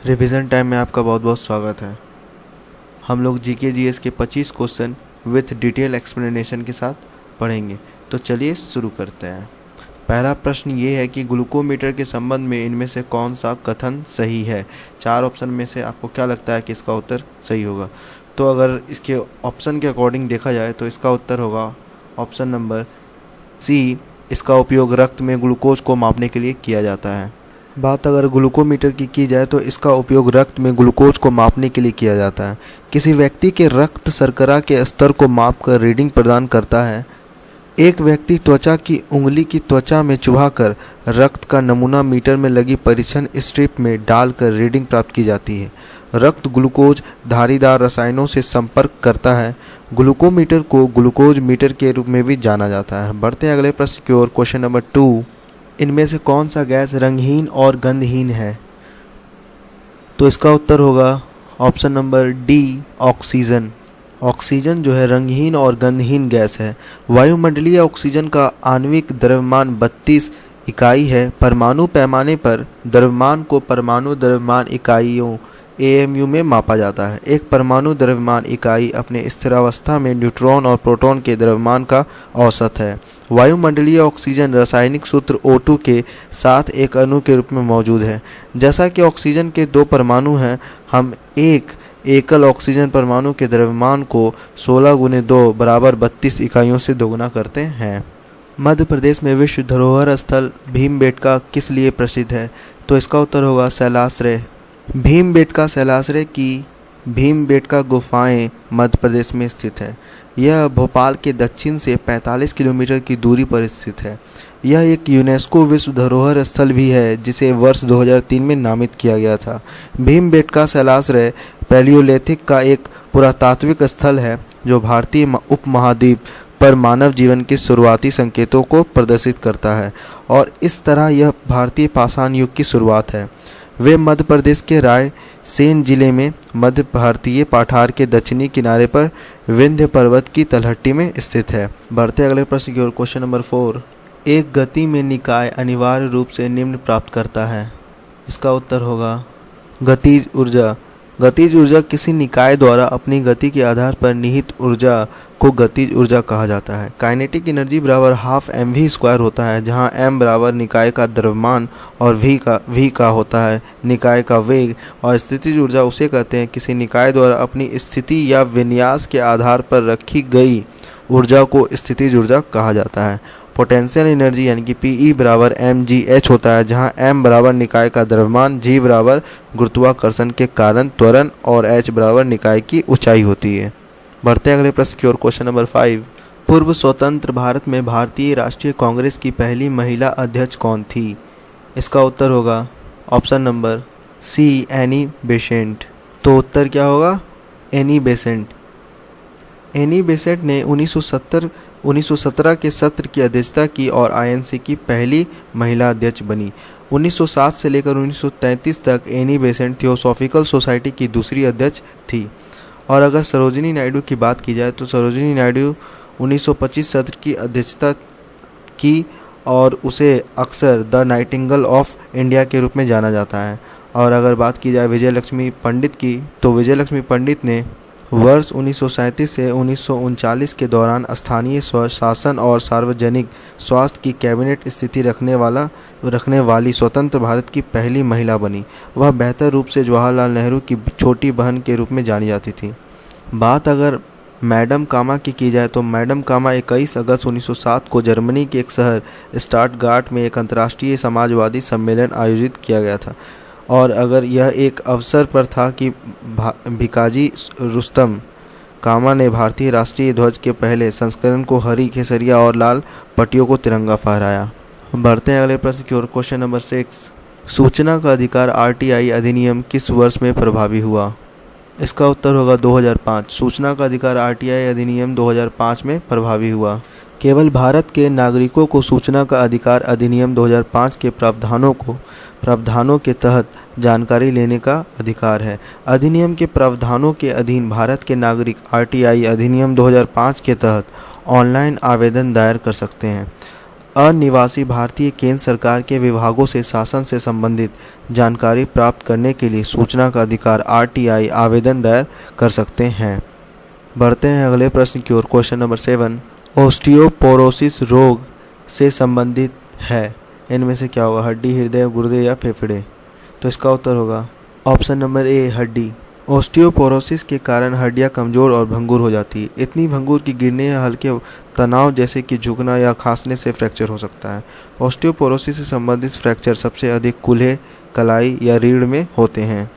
Revision time में आपका बहुत बहुत स्वागत है। हम लोग जीके जीएस के 25 क्वेश्चन विथ डिटेल एक्सप्लेनेशन के साथ पढ़ेंगे। तो चलिए शुरू करते हैं। पहला प्रश्न ये है कि ग्लूकोमीटर के संबंध में इनमें से कौन सा कथन सही है। 4 ऑप्शन में से आपको क्या लगता है कि इसका उत्तर सही होगा। तो अगर इसके ऑप्शन के अकॉर्डिंग देखा जाए तो इसका उत्तर होगा ऑप्शन नंबर सी। इसका उपयोग रक्त में ग्लूकोज को मापने के लिए किया जाता है। बात अगर ग्लूकोमीटर की जाए तो इसका उपयोग रक्त में ग्लूकोज को मापने के लिए किया जाता है। किसी व्यक्ति के रक्त शर्करा के स्तर को मापकर रीडिंग प्रदान करता है। एक व्यक्ति त्वचा की उंगली की त्वचा में चुभाकर रक्त का नमूना मीटर में लगी परीक्षण स्ट्रिप में डालकर रीडिंग प्राप्त की जाती है। रक्त ग्लूकोज धारीदार रसायनों से संपर्क करता है। ग्लूकोमीटर को ग्लूकोज मीटर के रूप में भी जाना जाता है। बढ़ते हैं अगले प्रश्न की ओर। क्वेश्चन नंबर 2, इनमें से कौन सा गैस रंगहीन और गंधहीन है। तो इसका उत्तर होगा option number D, oxygen. Oxygen जो है रंगहीन और गंधहीन गैस है। वायुमंडलीय ऑक्सीजन का आणविक द्रव्यमान 32 इकाई है। परमाणु पैमाने पर द्रव्यमान को परमाणु द्रव्यमान इकाइयों AMU में मापा जाता है। एक परमाणु द्रव्यमान इकाई अपने स्थिरावस्था में न्यूट्रॉन और प्रोटॉन के द्रव्यमान का औसत है। वायुमंडलीय ऑक्सीजन रासायनिक सूत्र O2 के साथ एक अणु के रूप में मौजूद है। जैसा कि ऑक्सीजन के 2 परमाणु हैं, हम एक एकल ऑक्सीजन परमाणु के द्रव्यमान को 16 × 2 बराबर 32 इकाइयों से दोगुना करते हैं। मध्य प्रदेश में विश्व धरोहर स्थल भीमबेटका किस लिए प्रसिद्ध है। तो इसका उत्तर होगा शैलाश्रय। भीमबेटका शैलाश्रय की भीमबेटका गुफाएं मध्य प्रदेश में स्थित है। यह भोपाल के दक्षिण से 45 किलोमीटर की दूरी पर स्थित है। यह एक यूनेस्को विश्व धरोहर स्थल भी है जिसे वर्ष 2003 में नामित किया गया था। भीमबेटका शैलाश्रय पैलियोलिथिक का एक पुरातात्विक स्थल है जो भारतीय उपमहाद्वीप पर मानव जीवन के शुरुआती संकेतों को प्रदर्शित करता है और इस तरह यह भारतीय पाषाण युग की शुरुआत है। वे मध्य प्रदेश के रायसेन जिले में मध्य भारतीय पठार के दक्षिणी किनारे पर विंध्य पर्वत की तलहटी में स्थित है। बढ़ते अगले प्रश्न की ओर। क्वेश्चन नंबर 4, एक गति में निकाय अनिवार्य रूप से निम्न प्राप्त करता है। इसका उत्तर होगा गतिज ऊर्जा। गतिज ऊर्जा किसी निकाय द्वारा अपनी गति के आधार पर निहित ऊर्जा को गतिज ऊर्जा कहा जाता है। काइनेटिक एनर्जी बराबर हाफ mv² होता है, जहां m बराबर निकाय का द्रव्यमान और v का होता है निकाय का वेग, और स्थितिज ऊर्जा उसे कहते हैं किसी निकाय द्वारा अपनी स्थिति या विन्यास के आधार पर रखी गई ऊर्जा को स्थितिज ऊर्जा कहा जाता है। पोटेंशियल एनर्जी यानी कि Pe बराबर mgh होता है, जहां m बराबर निकाय का द्रव्यमान, g बराबर गुरुत्वाकर्षण के कारण त्वरण और h बराबर निकाय की ऊंचाई होती है। बढ़ते अगले प्रश्न की ओर। क्वेश्चन नंबर 5, पूर्व स्वतंत्र भारत में भारतीय राष्ट्रीय कांग्रेस की पहली महिला अध्यक्ष कौन थी। इसका उत्तर होगा option number C, Annie Besant. तो उत्तर क्या होगा, एनी बेसेंट। एनी बेसेंट ने 1917 के सत्र की अध्यक्षता की और INC की पहली महिला अध्यक्ष बनी। 1907 से लेकर 1933 तक एनी बेसेंट थियोसॉफिकल सोसाइटी की दूसरी अध्यक्ष थी। और अगर सरोजिनी नायडू की बात की जाए तो सरोजिनी नायडू 1925 सत्र की अध्यक्षता की और उसे अक्सर द नाइटिंगेल ऑफ इंडिया के रूप में जाना जाता है। और अगर बात की जाए विजय लक्ष्मी पंडित की, तो विजय लक्ष्मी पंडित ने वर्ष 1937 से 1939 के दौरान स्थानीय स्वशासन और सार्वजनिक स्वास्थ्य की कैबिनेट स्थिति रखने वाली स्वतंत्र भारत की पहली महिला बनी। वह बेहतर रूप से जवाहरलाल नेहरू की छोटी बहन के रूप में जानी जाती थी। बात अगर मैडम कामा की जाए तो मैडम कामा 21 अगस्त 1907 को जर्मनी के एक शहर स्टटगार्ट में एक अंतर्राष्ट्रीय समाजवादी सम्मेलन आयोजित किया गया था। और अगर यह एक अवसर पर था कि भिकाजी रुस्तम कामा ने भारतीय राष्ट्रीय ध्वज के पहले संस्करण को हरी, केसरिया और लाल पट्टियों को तिरंगा फहराया। बढ़ते हैं अगले प्रश्न की ओर। क्वेश्चन नंबर 6, सूचना का अधिकार RTI अधिनियम किस वर्ष में प्रभावी हुआ। इसका उत्तर होगा 2005। सूचना का अधिकार RTI अधिनियम 2005 में प्रभावी हुआ। केवल भारत के नागरिकों को सूचना का अधिकार अधिनियम 2005 के प्रावधानों के तहत जानकारी लेने का अधिकार है। अधिनियम के प्रावधानों के अधीन भारत के नागरिक RTI अधिनियम 2005 के तहत ऑनलाइन आवेदन दायर कर सकते हैं। अनिवासी भारतीय केंद्र सरकार के विभागों से शासन से संबंधित जानकारी प्राप्त करने के लिए सूचना का अधिकार आरटीआई आवेदन दायर कर सकते हैं। बढ़ते हैं अगले प्रश्न की ओर। क्वेश्चन नंबर 7, ऑस्टियोपोरोसिस रोग से संबंधित है, इनमें से क्या होगा? हड्डी, हृदय, गुर्दे या फेफड़े? तो इसका उत्तर होगा ऑप्शन नंबर ए, हड्डी। ऑस्टियोपोरोसिस के कारण हड्डियां कमज़ोर और भंगुर हो जाती है। इतनी भंगुर कि गिरने या हल्के तनाव जैसे कि झुकना या खांसने से फ्रैक्चर हो सकता है। ऑस्टियोपोरोसिस से संबंधित फ्रैक्चर सबसे अधिक कूल्हे, कलाई या रीढ़ में होते हैं।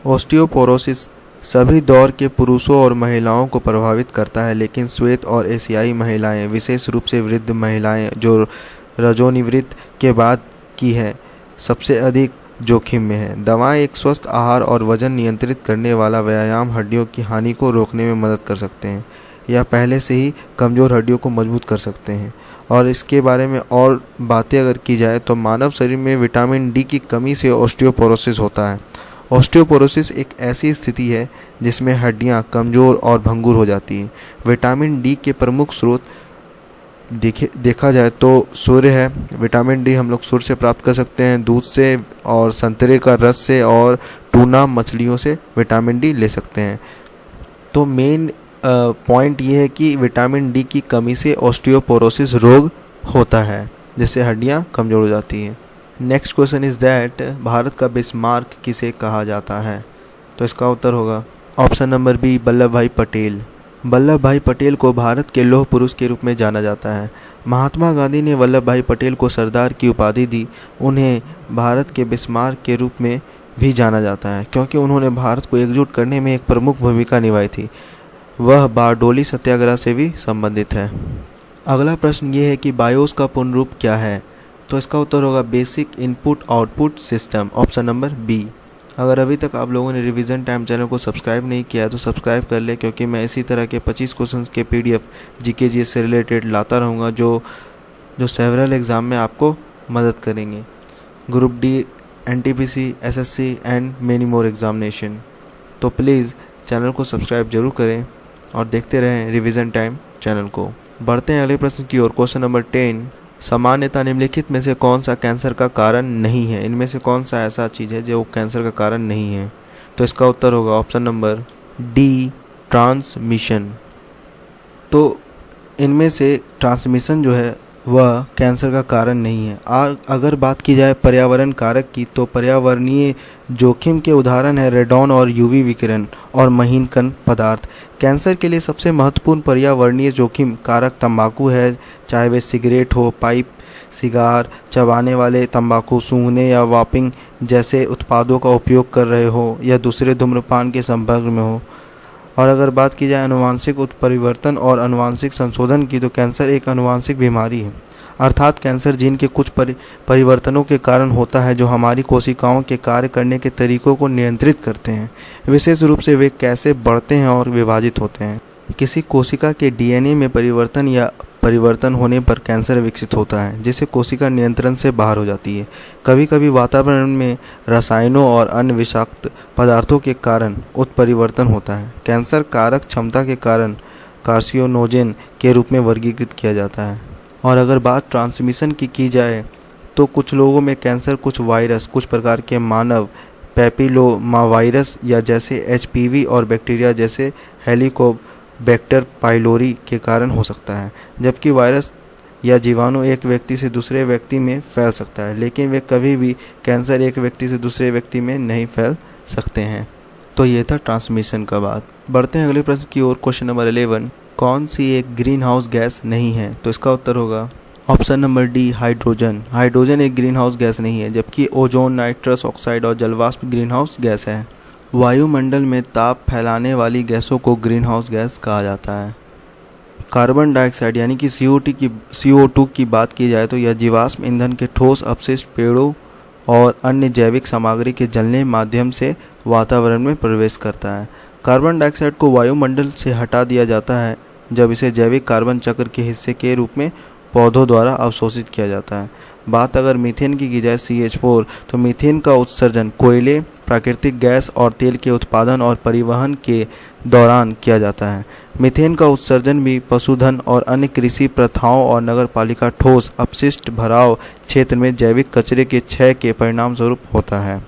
ऑस्टियोपोरोसिस सभी दौर के पुरुषों और महिलाओं को प्रभावित करता है, लेकिन श्वेत और एशियाई महिलाएं, विशेष रूप से वृद्ध महिलाएं जो रजोनिवृत्त के बाद की है, सबसे अधिक जोखिम में है। दवाएं, एक स्वस्थ आहार और वजन नियंत्रित करने वाला व्यायाम हड्डियों की हानि को रोकने में मदद कर सकते हैं या पहले से ही कमज़ोर हड्डियों को मजबूत कर सकते हैं। और इसके बारे में और बातें अगर की जाए तो मानव शरीर में विटामिन डी की कमी से ऑस्टियोपोरोसिस होता है। ऑस्टियोपोरोसिस एक ऐसी स्थिति है जिसमें हड्डियां कमज़ोर और भंगुर हो जाती हैं। विटामिन डी के प्रमुख स्रोत देखा जाए तो सूर्य है। विटामिन डी हम लोग सूर्य से प्राप्त कर सकते हैं, दूध से और संतरे का रस से और टूना मछलियों से विटामिन डी ले सकते हैं। तो मेन पॉइंट ये है कि विटामिन डी की कमी से ऑस्टियोपोरोसिस रोग होता है, जिससे हड्डियां कमज़ोर हो जाती हैं। Next question is that Bharat का बिस्मार्क किसे कहा जाता है? तो इसका उत्तर होगा ऑप्शन नंबर बी, वल्लभ भाई पटेल। वल्लभ भाई पटेल को भारत के लौह पुरुष के रूप में जाना जाता है। महात्मा गांधी ने वल्लभ भाई पटेल को सरदार की उपाधि दी। उन्हें भारत के बिस्मार्क के रूप में भी जाना जाता है क्योंकि उन्होंने भारत को एकजुट करने में एक प्रमुख भूमिका निभाई थी। वह बारडोली सत्याग्रह से भी संबंधित है। अगला प्रश्न ये है कि बायोस का पूर्ण रूप क्या है? तो इसका उत्तर होगा basic input output system, option number B. अगर अभी तक आप लोगों ने रिवीजन टाइम चैनल को सब्सक्राइब नहीं किया है तो सब्सक्राइब कर ले, क्योंकि मैं इसी तरह के 25 क्वेश्चंस के पीडीएफ जीके जीएस से रिलेटेड लाता रहूँगा जो सेवरल एग्ज़ाम में आपको मदद करेंगे। Group D, NTPC, SSC and many more examination. तो प्लीज़ चैनल को सब्सक्राइब जरूर करें और देखते रहें रिवीजन टाइम चैनल को। बढ़ते हैं अगले प्रश्न की ओर। क्वेश्चन नंबर 10, सामान्यतः निम्नलिखित में से कौन सा कैंसर का कारण नहीं है? इनमें से कौन सा ऐसा चीज़ है जो कैंसर का कारण नहीं है? तो इसका उत्तर होगा ऑप्शन नंबर डी, ट्रांसमिशन। तो इनमें से ट्रांसमिशन जो है वह कैंसर का कारण नहीं है। अगर बात की जाए पर्यावरण कारक की, तो पर्यावरणीय जोखिम के उदाहरण है रेडॉन और यूवी विकिरण और महीन कण पदार्थ। कैंसर के लिए सबसे महत्वपूर्ण पर्यावरणीय जोखिम कारक तंबाकू है, चाहे वे सिगरेट हो, पाइप, सिगार, चबाने वाले तंबाकू, सूंघने या वापिंग जैसे उत्पादों का उपयोग कर रहे हो या दूसरे धूम्रपान के संपर्क में हो। और अगर बात की जाए अनुवांशिक उत्परिवर्तन और अनुवांशिक संशोधन की, तो कैंसर एक अनुवांशिक बीमारी है, अर्थात कैंसर जीन के कुछ परिवर्तनों के कारण होता है जो हमारी कोशिकाओं के कार्य करने के तरीकों को नियंत्रित करते हैं, विशेष रूप से वे कैसे बढ़ते हैं और विभाजित होते हैं। किसी कोशिका के डीएनए में परिवर्तन या परिवर्तन होने पर कैंसर विकसित होता है, जिससे कोशिका नियंत्रण से बाहर हो जाती है। कभी कभी वातावरण में रसायनों और अन्य विषाक्त पदार्थों के कारण उत्परिवर्तन होता है। कैंसर कारक क्षमता के कारण कार्सिनोजेन के रूप में वर्गीकृत किया जाता है। और अगर बात ट्रांसमिशन की जाए तो कुछ लोगों में कैंसर कुछ वायरस, कुछ प्रकार के मानव पैपिलोमावायरस या जैसे एचपीवी और बैक्टीरिया जैसे हेलिकोबैक्टर पाइलोरी के कारण हो सकता है, जबकि वायरस या जीवाणु एक व्यक्ति से दूसरे व्यक्ति में फैल सकता है, लेकिन वे कभी भी कैंसर एक व्यक्ति से दूसरे व्यक्ति में नहीं फैल सकते हैं। तो ये था ट्रांसमिशन का बात। बढ़ते हैं अगले प्रश्न की ओर। क्वेश्चन नंबर 11, कौन सी एक ग्रीन हाउस गैस नहीं है? तो इसका उत्तर होगा option number D, hydrogen. Hydrogen एक ग्रीन हाउस गैस नहीं है, जबकि ओजोन, नाइट्रस ऑक्साइड और जलवाष्प ग्रीन हाउस गैस है। वायुमंडल में ताप फैलाने वाली गैसों को ग्रीन हाउस गैस कहा जाता है। कार्बन डाइऑक्साइड यानी कि CO2 की बात की जाए तो यह जीवाश्म ईंधन के ठोस अपशिष्ट पेड़ों और अन्य जैविक सामग्री के जलने माध्यम से वातावरण में प्रवेश करता है। कार्बन डाइऑक्साइड को वायुमंडल से हटा दिया जाता है जब इसे जैविक कार्बन चक्र के हिस्से के रूप में पौधों द्वारा अवशोषित किया जाता है। बात अगर मीथेन की जाए CH4, तो मीथेन का उत्सर्जन कोयले, प्राकृतिक गैस और तेल के उत्पादन और परिवहन के दौरान किया जाता है। मीथेन का उत्सर्जन भी पशुधन और अन्य कृषि प्रथाओं और नगरपालिका ठोस अपशिष्ट भराव क्षेत्र में जैविक कचरे के क्षय के परिणाम स्वरूप होता है।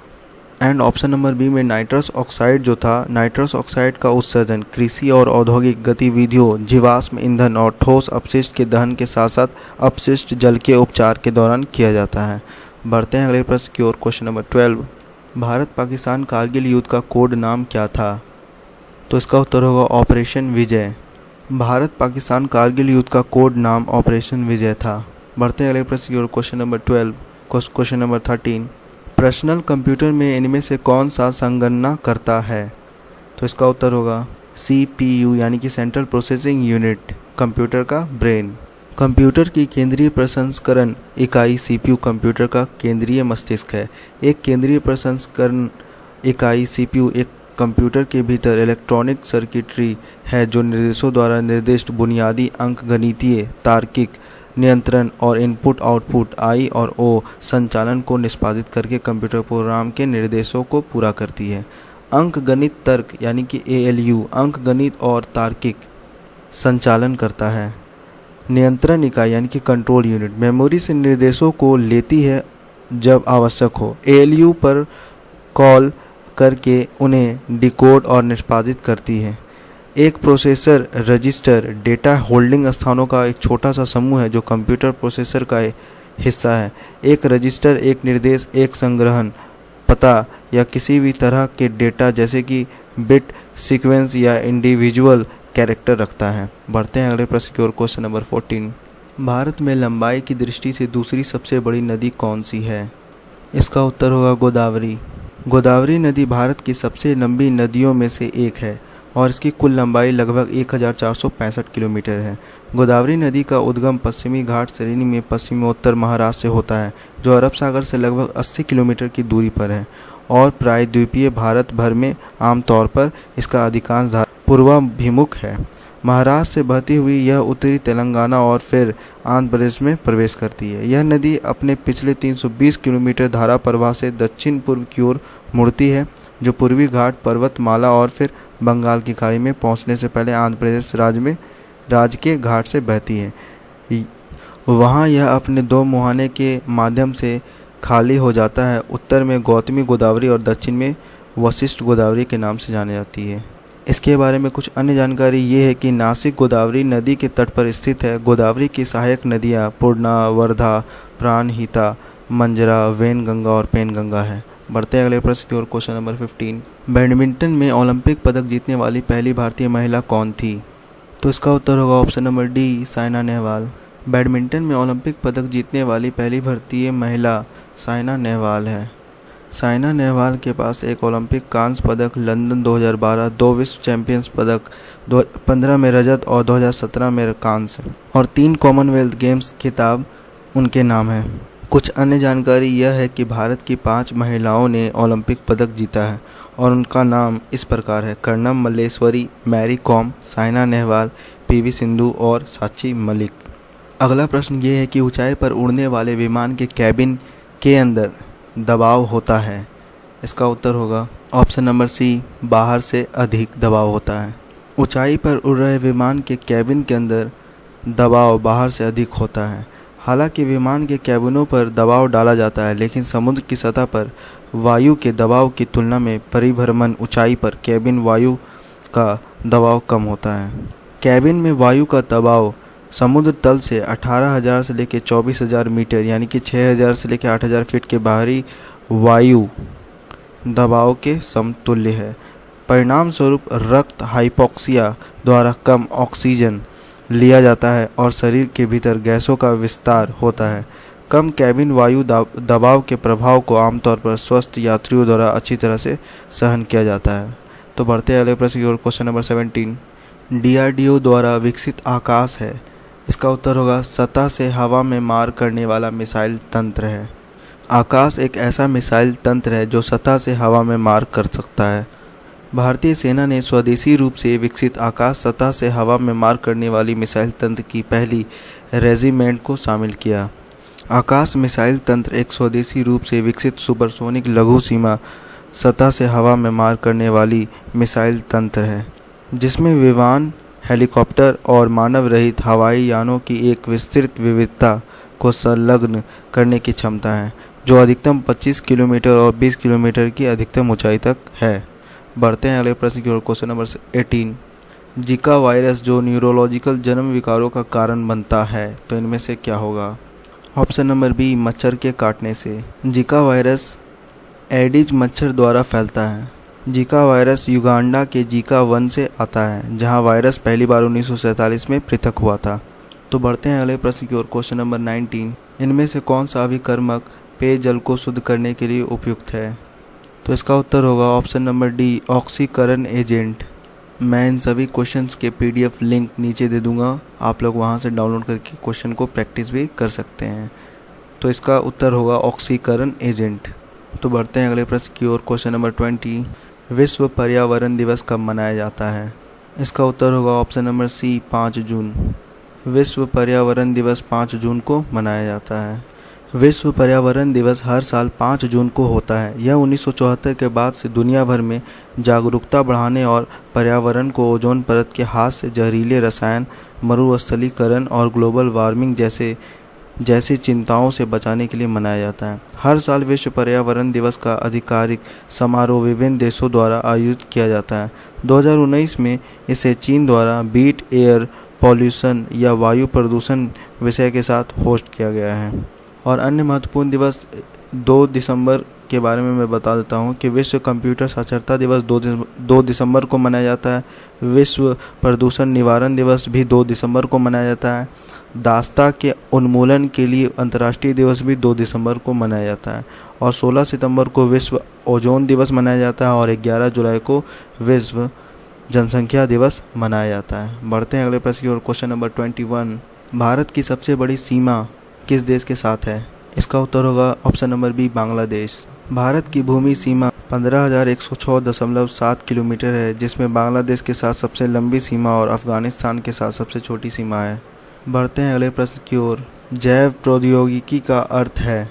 एंड ऑप्शन नंबर बी में नाइट्रस ऑक्साइड जो था, नाइट्रस ऑक्साइड का उत्सर्जन कृषि और औद्योगिक गतिविधियों, जीवाश्म ईंधन और ठोस अपशिष्ट के दहन के साथ साथ अपशिष्ट जल के उपचार के दौरान किया जाता है। बढ़ते हैं अगले प्रश्न की ओर। क्वेश्चन नंबर 12, भारत पाकिस्तान कारगिल युद्ध का कोड नाम क्या था? तो इसका उत्तर होगा ऑपरेशन विजय। भारत पाकिस्तान कारगिल युद्ध का कोड नाम ऑपरेशन विजय था। बढ़ते हैं अगले प्रश्न की ओर। Question number 12, question number 13, personal computer में इनमें से कौन सा संगणना करता है? तो इसका उत्तर होगा CPU यानी कि सेंट्रल प्रोसेसिंग यूनिट, कंप्यूटर का ब्रेन। कंप्यूटर की केंद्रीय प्रसंस्करण इकाई CPU कंप्यूटर का केंद्रीय मस्तिष्क है। एक केंद्रीय प्रसंस्करण इकाई CPU एक कंप्यूटर के भीतर इलेक्ट्रॉनिक सर्किटरी है जो निर्देशों द्वारा निर्दिष्ट बुनियादी अंकगणितीय, तार्किक, नियंत्रण और इनपुट आउटपुट I और O संचालन को निष्पादित करके कंप्यूटर प्रोग्राम के निर्देशों को पूरा करती है। अंकगणित तर्क यानी कि ALU अंकगणित और तार्किक संचालन करता है। नियंत्रण इकाई यानी कि कंट्रोल यूनिट मेमोरी से निर्देशों को लेती है जब आवश्यक हो। ALU पर कॉल करके उन्हें डिकोड और निष्पादित करती है। एक प्रोसेसर रजिस्टर डेटा होल्डिंग स्थानों का एक छोटा सा समूह है जो कंप्यूटर प्रोसेसर का हिस्सा है। एक रजिस्टर एक निर्देश, एक संग्रहण पता या किसी भी तरह के डेटा जैसे कि बिट, सीक्वेंस या इंडिविजुअल कैरेक्टर रखता है। बढ़ते हैं अगले प्रश्न की ओर। क्वेश्चन नंबर 14, भारत में लंबाई की दृष्टि से दूसरी सबसे बड़ी नदी कौन सी है? इसका उत्तर होगा गोदावरी। गोदावरी नदी भारत की सबसे लंबी नदियों में से एक है और इसकी कुल लंबाई लगभग 1465 किलोमीटर है। गोदावरी नदी का उद्गम पश्चिमी घाट श्रेणी में पश्चिमोत्तर महाराष्ट्र से होता है जो अरब सागर से लगभग 80 किलोमीटर की दूरी पर है और प्रायद्वीपीय भारत भर में आमतौर पर इसका अधिकांश धारा पूर्वाभिमुख है। महाराष्ट्र से बहती हुई यह उत्तरी तेलंगाना और फिर आंध्र प्रदेश में प्रवेश करती है। यह नदी अपने पिछले 320 किलोमीटर धारा प्रवाह से दक्षिण पूर्व की ओर मुड़ती है जो पूर्वी घाट पर्वतमाला और फिर बंगाल की खाड़ी में पहुंचने से पहले आंध्र प्रदेश राज्य के घाट से बहती है। वहां यह अपने दो मुहाने के माध्यम से खाली हो जाता है। उत्तर में गौतमी गोदावरी और दक्षिण में वशिष्ठ गोदावरी के नाम से जानी जाती है। इसके बारे में कुछ अन्य जानकारी ये है कि नासिक गोदावरी नदी के तट पर स्थित है। गोदावरी की सहायक नदियाँ पूर्णा, वर्धा, प्राणहिता, मंजरा, वेनगंगा और पेनगंगा है। बढ़ते हैं अगले प्रश्न की ओर। क्वेश्चन नंबर 15, बैडमिंटन में ओलंपिक पदक जीतने वाली पहली भारतीय महिला कौन थी? तो इसका उत्तर होगा option number D, Saina Nehwal. Badminton में ओलंपिक पदक जीतने वाली पहली भारतीय महिला साइना नेहवाल है। साइना नेहवाल के पास एक ओलंपिक कांस्य पदक, लंदन 2012, 2 विश्व चैंपियंस पदक 2015 में रजत और 2017 में कांस्य और 3 कॉमनवेल्थ गेम्स खिताब उनके नाम है। कुछ अन्य जानकारी यह है कि भारत की 5 महिलाओं ने ओलंपिक पदक जीता है और उनका नाम इस प्रकार है: कर्णम मल्लेश्वरी, मैरी कॉम, साइना नेहवाल, PV सिंधु और साक्षी मलिक। अगला प्रश्न ये है कि ऊंचाई पर उड़ने वाले विमान के कैबिन के अंदर दबाव होता है। इसका उत्तर होगा ऑप्शन नंबर सी, बाहर से अधिक दबाव होता है। ऊंचाई पर उड़ रहे विमान के कैबिन के अंदर दबाव बाहर से अधिक होता है। हालांकि विमान के कैबिनों पर दबाव डाला जाता है लेकिन समुद्र की सतह पर वायु के दबाव की तुलना में परिभ्रमण ऊंचाई पर कैबिन वायु का दबाव कम होता है। कैबिन में वायु का दबाव समुद्र तल से 18,000 से लेकर 24,000 मीटर यानी कि 6,000 से लेकर 8,000 फीट के बाहरी वायु दबाव के समतुल्य है। परिणाम स्वरूप रक्त हाइपोक्सिया द्वारा कम ऑक्सीजन लिया जाता है और शरीर के भीतर गैसों का विस्तार होता है। कम कैबिन वायु दबाव के प्रभाव को आमतौर पर स्वस्थ यात्रियों द्वारा अच्छी तरह से सहन किया जाता है। तो बढ़ते हैं अगले प्रश्न की ओर। क्वेश्चन नंबर 17, DRDO द्वारा विकसित आकाश है। इसका उत्तर होगा सतह से हवा में मार करने वाला मिसाइल तंत्र है। आकाश एक ऐसा मिसाइल तंत्र है जो सतह से हवा में मार कर सकता है। भारतीय सेना ने स्वदेशी रूप से विकसित आकाश सतह से हवा में मार करने वाली मिसाइल तंत्र की पहली रेजिमेंट को शामिल किया। आकाश मिसाइल तंत्र एक स्वदेशी रूप से विकसित सुपरसोनिक लघु सीमा सतह से हवा में मार करने वाली मिसाइल तंत्र है, जिसमें विमान, हेलीकॉप्टर और मानव रहित हवाई यानों की एक विस्तृत विविधता को संलग्न करने की क्षमता है, जो अधिकतम 25 किलोमीटर और 20 किलोमीटर की अधिकतम ऊंचाई तक है। बढ़ते हैं अगले प्रश्न की ओर। Question number 18। जीका वायरस जो न्यूरोलॉजिकल जन्म विकारों का कारण बनता है, तो इनमें से क्या होगा? ऑप्शन नंबर बी, मच्छर के काटने से। जीका वायरस एडिज मच्छर द्वारा फैलता है। जीका वायरस युगांडा के जीका वन से आता है, जहां वायरस पहली बार 1947 में पृथक हुआ था। तो बढ़ते हैं अगले प्रश्न की ओर। Question number 19। इनमें से कौन सा अभिकर्मक पेयजल को शुद्ध करने के लिए उपयुक्त है? तो इसका उत्तर होगा ऑप्शन नंबर डी, ऑक्सीकरण एजेंट। मैं इन सभी क्वेश्चंस के पीडीएफ लिंक नीचे दे दूंगा, आप लोग वहां से डाउनलोड करके क्वेश्चन को प्रैक्टिस भी कर सकते हैं। तो इसका उत्तर होगा ऑक्सीकरण एजेंट। तो बढ़ते हैं अगले प्रश्न की ओर। Question number 20। विश्व पर्यावरण दिवस कब मनाया जाता है? इसका उत्तर होगा ऑप्शन नंबर सी, 5 जून। विश्व पर्यावरण दिवस 5 जून को मनाया जाता है। विश्व पर्यावरण दिवस हर साल 5 जून को होता है। यह 1974 के बाद से दुनिया भर में जागरूकता बढ़ाने और पर्यावरण को ओजोन परत के हाथ से जहरीले रसायन, मरुस्थलीकरण और ग्लोबल वार्मिंग जैसी चिंताओं से बचाने के लिए मनाया जाता है। हर साल विश्व पर्यावरण दिवस का आधिकारिक समारोह विभिन्न देशों द्वारा आयोजित किया जाता है। 2019 में इसे चीन द्वारा बीट एयर पॉल्यूशन या वायु प्रदूषण विषय के साथ होस्ट किया गया है। और अन्य महत्वपूर्ण दिवस 2 दिसंबर के बारे में मैं बता देता हूँ कि विश्व कंप्यूटर साक्षरता दिवस 2 दिसंबर को मनाया जाता है। विश्व प्रदूषण निवारण दिवस भी 2 दिसंबर को मनाया जाता है। दास्ता के उन्मूलन के लिए अंतर्राष्ट्रीय दिवस भी 2 दिसंबर को मनाया जाता है। और 16 सितंबर को विश्व ओजोन दिवस मनाया जाता है और 11 जुलाई को विश्व जनसंख्या दिवस मनाया जाता है। बढ़ते हैं अगले प्रश्न की ओर। Question number 21। भारत की सबसे बड़ी सीमा किस देश के साथ है? इसका उत्तर होगा option number B, Bangladesh. Bharat की भूमि सीमा 15,106.7 किलोमीटर है, जिसमें बांग्लादेश के साथ सबसे लंबी सीमा और अफगानिस्तान के साथ सबसे छोटी सीमा है। बढ़ते हैं अगले प्रश्न की ओर। जैव प्रौद्योगिकी का अर्थ है?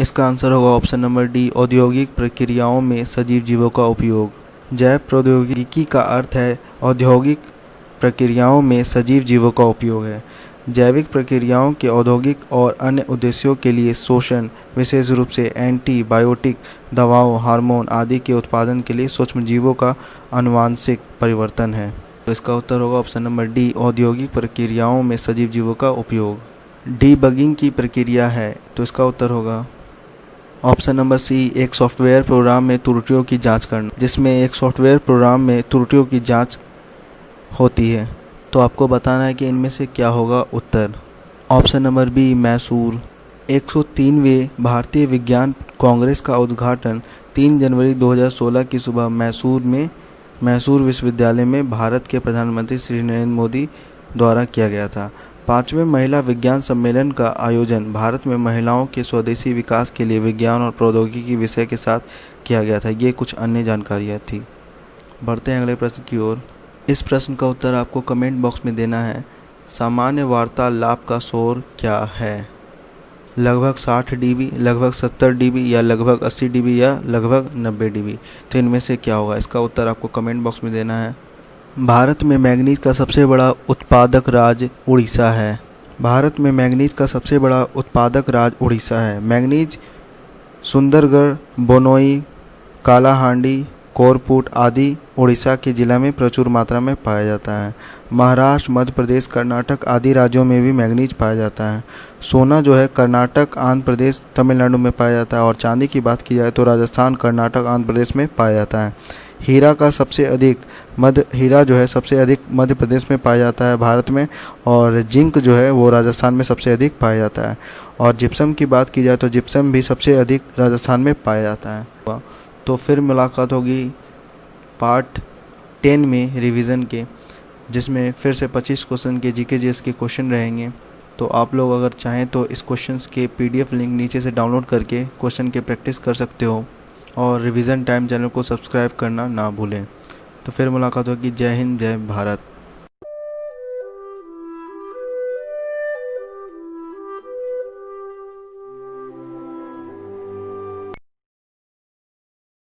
इसका आंसर होगा ऑप्शन नंबर डी, औद्योगिक प्रक्रियाओं में सजीव जीवों का उपयोग। जैव प्रौद्योगिकी का अर्थ है औद्योगिक प्रक्रियाओं में सजीव जीवों का उपयोग है। जैविक प्रक्रियाओं के औद्योगिक और अन्य उद्देश्यों के लिए शोषण, विशेष रूप से एंटीबायोटिक दवाओं, हार्मोन आदि के उत्पादन के लिए सूक्ष्मजीवों का आनुवांशिक परिवर्तन है। तो इसका उत्तर होगा ऑप्शन नंबर डी, औद्योगिक प्रक्रियाओं में सजीव जीवों का उपयोग। डीबगिंग की प्रक्रिया है, तो इसका उत्तर होगा ऑप्शन नंबर सी, एक सॉफ्टवेयर प्रोग्राम में त्रुटियों की जांच करना, जिसमें एक सॉफ्टवेयर प्रोग्राम में त्रुटियों की जांच होती है। तो आपको बताना है कि इनमें से क्या होगा उत्तर। Option number B, Mysore. 103वें भारतीय विज्ञान कांग्रेस का उद्घाटन 3 जनवरी 2016 की सुबह मैसूर विश्वविद्यालय में भारत के प्रधानमंत्री श्री नरेंद्र मोदी द्वारा किया गया था। 5वें महिला विज्ञान सम्मेलन का आयोजन भारत में महिलाओं के स्वदेशी विकास के लिए विज्ञान और प्रौद्योगिकी विषय के साथ किया गया था। ये कुछ अन्य जानकारियाँ थी। बढ़ते हैं अगले प्रश्न की ओर। इस प्रश्न का उत्तर आपको कमेंट बॉक्स में देना है। सामान्य वार्तालाप का शोर क्या है? लगभग 60 dB, लगभग 70 dB या लगभग 80 dB या लगभग 90 dB। तो इनमें से क्या होगा? इसका उत्तर आपको कमेंट बॉक्स में देना है। भारत में मैंगनीज का सबसे बड़ा उत्पादक राज्य उड़ीसा है। भारत में मैंगनीज का सबसे बड़ा उत्पादक राज्य उड़ीसा है। मैंगनीज सुंदरगढ़, बोनोई, कालाहांडी, कोरपुट आदि उड़ीसा के जिला में प्रचुर मात्रा में पाया जाता है। महाराष्ट्र, मध्य प्रदेश, कर्नाटक आदि राज्यों में भी मैंगनीज पाया जाता है। सोना जो है कर्नाटक, आंध्र प्रदेश, तमिलनाडु में पाया जाता है। और चांदी की बात की जाए तो राजस्थान, कर्नाटक, आंध्र प्रदेश में पाया जाता है। हीरा जो है सबसे अधिक मध्य प्रदेश में पाया जाता है भारत में। और जिंक जो है वो राजस्थान में सबसे अधिक पाया जाता है। और जिप्सम की बात की जाए तो जिप्सम भी सबसे अधिक राजस्थान में पाया जाता है। तो फिर मुलाकात होगी पार्ट 10 में रिवीजन के, जिसमें फिर से 25 क्वेश्चन के जीके जीएस के क्वेश्चन रहेंगे। तो आप लोग अगर चाहें तो इस क्वेश्चंस के पीडीएफ लिंक नीचे से डाउनलोड करके क्वेश्चन के प्रैक्टिस कर सकते हो। और रिवीजन टाइम चैनल को सब्सक्राइब करना ना भूलें। तो फिर मुलाकात होगी। जय हिंद, जय भारत।